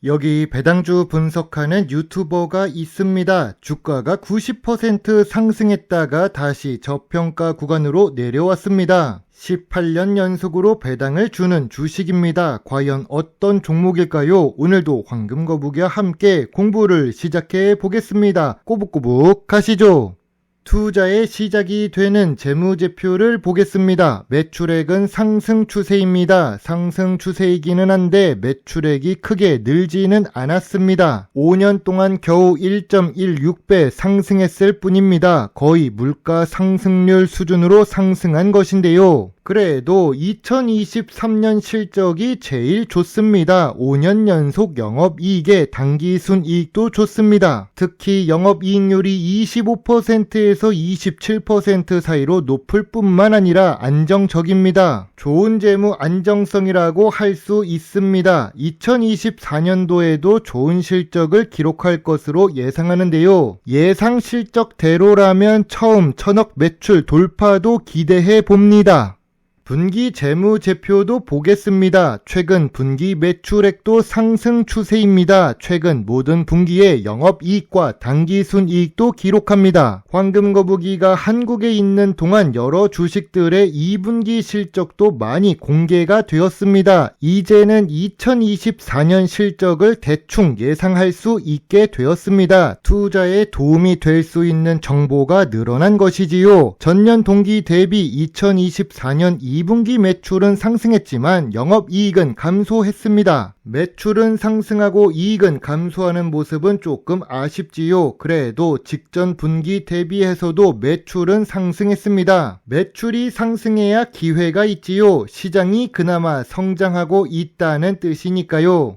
여기 배당주 분석하는 유튜버가 있습니다. 주가가 90% 상승했다가 다시 저평가 구간으로 내려왔습니다. 18년 연속으로 배당을 주는 주식입니다. 과연 어떤 종목일까요? 오늘도 황금거북이와 함께 공부를 시작해 보겠습니다. 꼬북꼬북 가시죠. 투자의 시작이 되는 재무제표를 보겠습니다. 매출액은 상승 추세입니다. 상승 추세이기는 한데 매출액이 크게 늘지는 않았습니다. 5년 동안 겨우 1.16배 상승했을 뿐입니다. 거의 물가 상승률 수준으로 상승한 것인데요. 그래도 2023년 실적이 제일 좋습니다. 5년 연속 영업이익에 당기순이익도 좋습니다. 특히 영업이익률이 25%에서 27% 사이로 높을 뿐만 아니라 안정적입니다. 좋은 재무 안정성이라고 할 수 있습니다. 2024년도에도 좋은 실적을 기록할 것으로 예상하는데요. 예상 실적대로라면 처음 1000억 매출 돌파도 기대해 봅니다. 분기 재무제표도 보겠습니다. 최근 분기 매출액도 상승 추세입니다. 최근 모든 분기에 영업이익과 당기순이익도 기록합니다. 황금거북이가 한국에 있는 동안 여러 주식들의 2분기 실적도 많이 공개가 되었습니다. 이제는 2024년 실적을 대충 예상할 수 있게 되었습니다. 투자에 도움이 될 수 있는 정보가 늘어난 것이지요. 전년 동기 대비 2024년 2분기 매출은 상승했지만 영업이익은 감소했습니다. 매출은 상승하고 이익은 감소하는 모습은 조금 아쉽지요. 그래도 직전 분기 대비해서도 매출은 상승했습니다. 매출이 상승해야 기회가 있지요. 시장이 그나마 성장하고 있다는 뜻이니까요.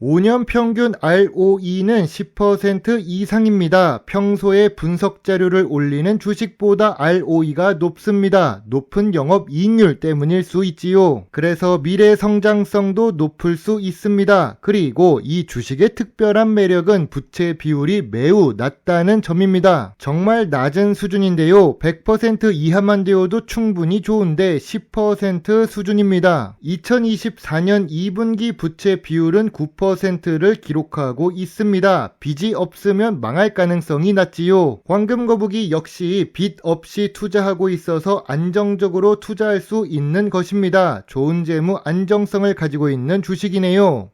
5년 평균 ROE는 10% 이상입니다. 평소에 분석 자료를 올리는 주식보다 ROE가 높습니다. 높은 영업이익률 때문일 수 있지요. 그래서 미래 성장성도 높을 수 있습니다. 그리고 이 주식의 특별한 매력은 부채 비율이 매우 낮다는 점입니다. 정말 낮은 수준인데요. 100% 이하만 되어도 충분히 좋은데 10% 수준입니다. 2024년 2분기 부채 비율은 9%를 기록하고 있습니다. 빚이 없으면 망할 가능성이 낮지요. 황금거북이 역시 빚 없이 투자하고 있어서 안정적으로 투자할 수 있는 것입니다. 좋은 재무 안정성을 가지고 있는 주식이네요.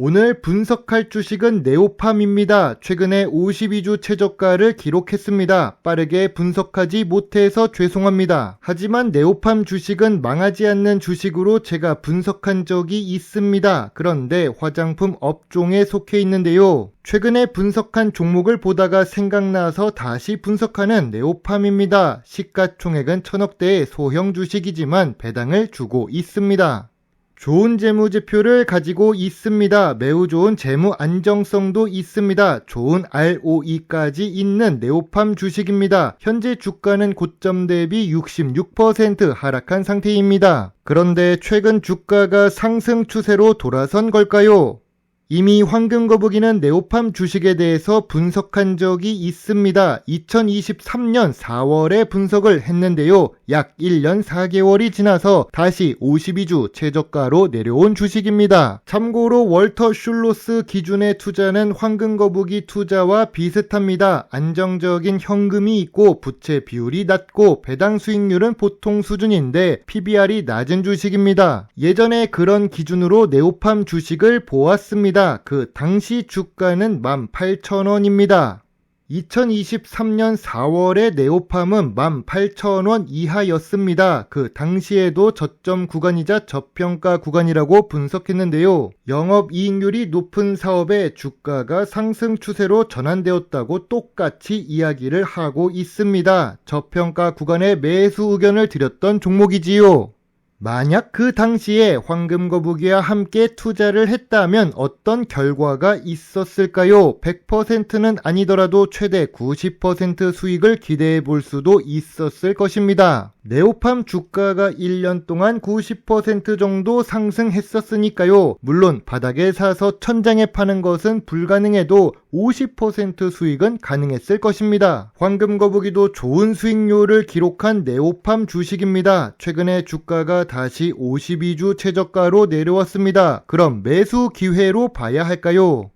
오늘 분석할 주식은 네오팜입니다. 최근에 52주 최저가를 기록했습니다. 빠르게 분석하지 못해서 죄송합니다. 하지만 네오팜 주식은 망하지 않는 주식으로 제가 분석한 적이 있습니다. 그런데 화장품 업종에 속해 있는데요. 최근에 분석한 종목을 보다가 생각나서 다시 분석하는 네오팜입니다. 시가총액은 1000억대의 소형 주식이지만 배당을 주고 있습니다. 좋은 재무제표를 가지고 있습니다. 매우 좋은 재무 안정성도 있습니다. 좋은 ROE까지 있는 네오팜 주식입니다. 현재 주가는 고점 대비 66% 하락한 상태입니다. 그런데 최근 주가가 상승 추세로 돌아선 걸까요? 이미 황금거북이는 네오팜 주식에 대해서 분석한 적이 있습니다. 2023년 4월에 분석을 했는데요. 약 1년 4개월이 지나서 다시 52주 최저가로 내려온 주식입니다. 참고로 월터 슐로스 기준의 투자는 황금거북이 투자와 비슷합니다. 안정적인 현금이 있고 부채 비율이 낮고 배당 수익률은 보통 수준인데 PBR이 낮은 주식입니다. 예전에 그런 기준으로 네오팜 주식을 보았습니다. 그 당시 주가는 18,000원입니다. 2023년 4월에 네오팜은 18,000원 이하였습니다. 그 당시에도 저점 구간이자 저평가 구간이라고 분석했는데요. 영업이익률이 높은 사업에 주가가 상승 추세로 전환되었다고 똑같이 이야기를 하고 있습니다. 저평가 구간에 매수 의견을 드렸던 종목이지요. 만약 그 당시에 황금거북이와 함께 투자를 했다면 어떤 결과가 있었을까요? 100%는 아니더라도 최대 90% 수익을 기대해 볼 수도 있었을 것입니다. 네오팜 주가가 1년 동안 90% 정도 상승했었으니까요. 물론 바닥에 사서 천장에 파는 것은 불가능해도 50% 수익은 가능했을 것입니다. 황금거북이도 좋은 수익률을 기록한 네오팜 주식입니다. 최근에 주가가 다시 52주 최저가로 내려왔습니다. 그럼 매수 기회로 봐야 할까요?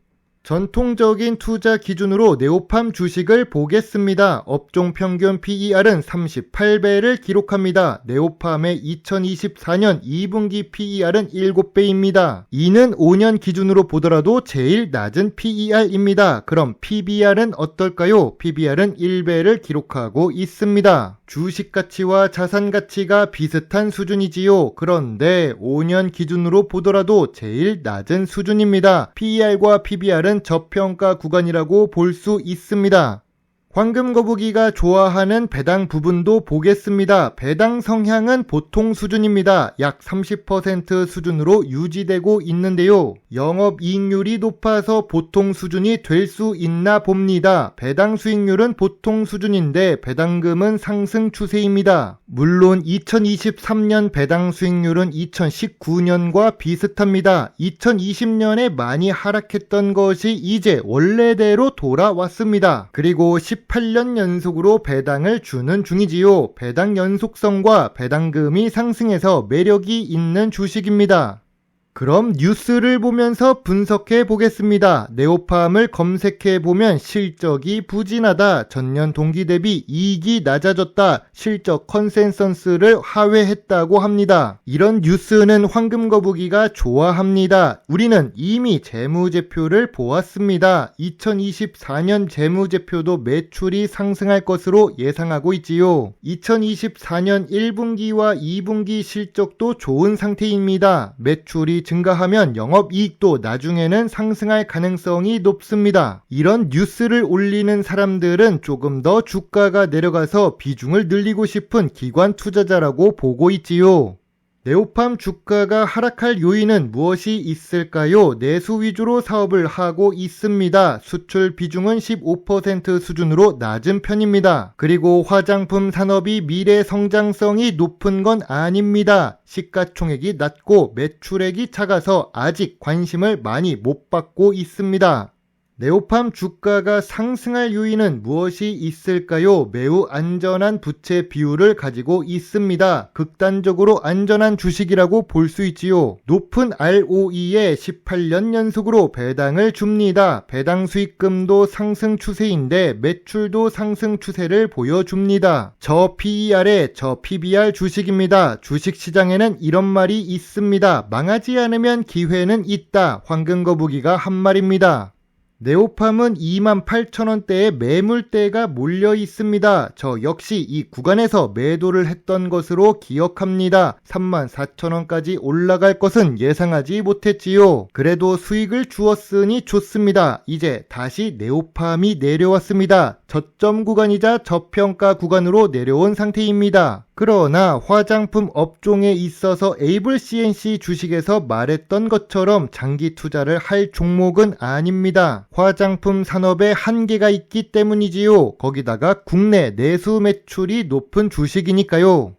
전통적인 투자 기준으로 네오팜 주식을 보겠습니다. 업종 평균 PER은 38배를 기록합니다. 네오팜의 2024년 2분기 PER은 7배입니다. 이는 5년 기준으로 보더라도 제일 낮은 PER입니다. 그럼 PBR은 어떨까요? PBR은 1배를 기록하고 있습니다. 주식 가치와 자산 가치가 비슷한 수준이지요. 그런데 5년 기준으로 보더라도 제일 낮은 수준입니다. PER과 PBR은 저평가 구간이라고 볼 수 있습니다. 황금거북이가 좋아하는 배당 부분도 보겠습니다. 배당 성향은 보통 수준입니다. 약 30% 수준으로 유지되고 있는데요. 영업이익률이 높아서 보통 수준이 될 수 있나 봅니다. 배당 수익률은 보통 수준인데 배당금은 상승 추세입니다. 물론 2023년 배당 수익률은 2019년과 비슷합니다. 2020년에 많이 하락했던 것이 이제 원래대로 돌아왔습니다. 그리고 18년 연속으로 배당을 주는 중이지요. 배당 연속성과 배당금이 상승해서 매력이 있는 주식입니다. 그럼 뉴스를 보면서 분석해 보겠습니다. 네오팜을 검색해 보면 실적이 부진하다, 전년 동기 대비 이익이 낮아졌다, 실적 컨센서스를 하회했다고 합니다. 이런 뉴스는 황금거북이가 좋아합니다. 우리는 이미 재무제표를 보았습니다. 2024년 재무제표도 매출이 상승할 것으로 예상하고 있지요. 2024년 1분기와 2분기 실적도 좋은 상태입니다. 매출이 증가하면 영업이익도 나중에는 상승할 가능성이 높습니다. 이런 뉴스를 올리는 사람들은 조금 더 주가가 내려가서 비중을 늘리고 싶은 기관 투자자라고 보고 있지요. 네오팜 주가가 하락할 요인은 무엇이 있을까요? 내수 위주로 사업을 하고 있습니다. 수출 비중은 15% 수준으로 낮은 편입니다. 그리고 화장품 산업이 미래 성장성이 높은 건 아닙니다. 시가총액이 낮고 매출액이 작아서 아직 관심을 많이 못 받고 있습니다. 네오팜 주가가 상승할 요인은 무엇이 있을까요? 매우 안전한 부채 비율을 가지고 있습니다. 극단적으로 안전한 주식이라고 볼 수 있지요. 높은 ROE에 18년 연속으로 배당을 줍니다. 배당 수익금도 상승 추세인데 매출도 상승 추세를 보여줍니다. 저 PER에 저 PBR 주식입니다. 주식시장에는 이런 말이 있습니다. 망하지 않으면 기회는 있다. 황금거북이가 한 말입니다. 네오팜은 28,000원대에 매물대가 몰려 있습니다. 저 역시 이 구간에서 매도를 했던 것으로 기억합니다. 34,000원까지 올라갈 것은 예상하지 못했지요. 그래도 수익을 주었으니 좋습니다. 이제 다시 네오팜이 내려왔습니다. 저점 구간이자 저평가 구간으로 내려온 상태입니다. 그러나 화장품 업종에 있어서 에이블 CNC 주식에서 말했던 것처럼 장기 투자를 할 종목은 아닙니다. 화장품 산업에 한계가 있기 때문이지요. 거기다가 국내 내수 매출이 높은 주식이니까요.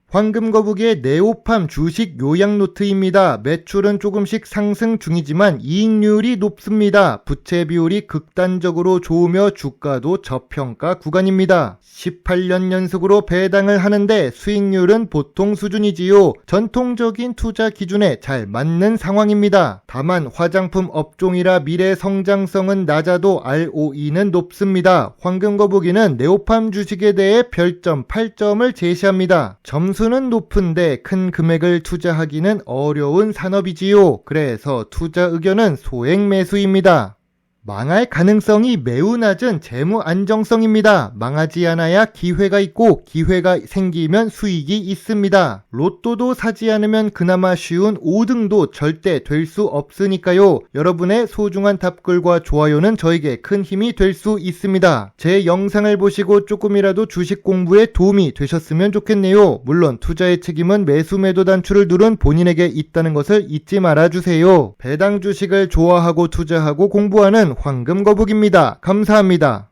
황금거북이의 네오팜 주식 요약 노트입니다. 매출은 조금씩 상승 중이지만 이익률이 높습니다. 부채 비율이 극단적으로 좋으며 주가도 저평가 구간입니다. 18년 연속으로 배당을 하는데 수익률은 보통 수준이지요. 전통적인 투자 기준에 잘 맞는 상황입니다. 다만 화장품 업종이라 미래 성장성은 낮아도 ROE는 높습니다. 황금거북이는 네오팜 주식에 대해 별점 8점을 제시합니다. 점수는 높은데 큰 금액을 투자하기는 어려운 산업이지요. 그래서 투자 의견은 소액 매수입니다. 망할 가능성이 매우 낮은 재무 안정성입니다. 망하지 않아야 기회가 있고 기회가 생기면 수익이 있습니다. 로또도 사지 않으면 그나마 쉬운 5등도 절대 될 수 없으니까요. 여러분의 소중한 답글과 좋아요는 저에게 큰 힘이 될 수 있습니다. 제 영상을 보시고 조금이라도 주식 공부에 도움이 되셨으면 좋겠네요. 물론 투자의 책임은 매수 매도 단추를 누른 본인에게 있다는 것을 잊지 말아주세요. 배당 주식을 좋아하고 투자하고 공부하는 황금거북입니다. 감사합니다.